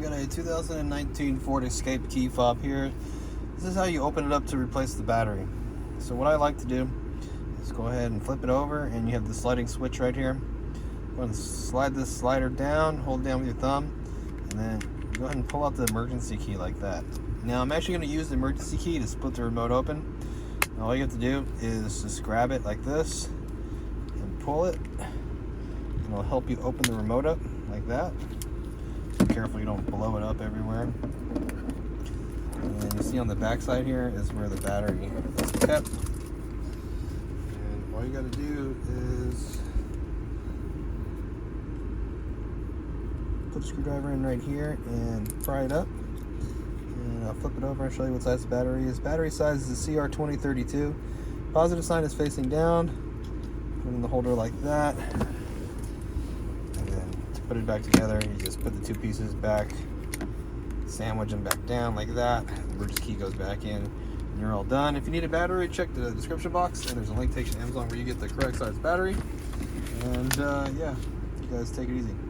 got a 2019 Ford Escape key fob here. This is how you open it up to replace the battery. So what I like to do is go ahead and flip it over, and you have the sliding switch right here. Go ahead and slide this slider down, hold it down with your thumb, and then go ahead and pull out the emergency key like that. Now I'm actually going to use the emergency key to split the remote open. Now all you have to do is just grab it like this and pull it, and it'll help you open the remote up like that. Be careful you don't blow it up everywhere. And you see on the back side here is where the battery is kept. And all you got to do is put a screwdriver in right here and pry it up. And I'll flip it over and show you what size the battery is. Battery size is a CR2032. Positive sign is facing down. Put it in the holder like that. And then to put it back together, you just put the two pieces back, sandwich them back down like that. The emergency key goes back in, and you're all done. If you need a battery, check the description box, and there's a link takes you to Amazon where you get the correct size battery. And yeah, you guys take it easy.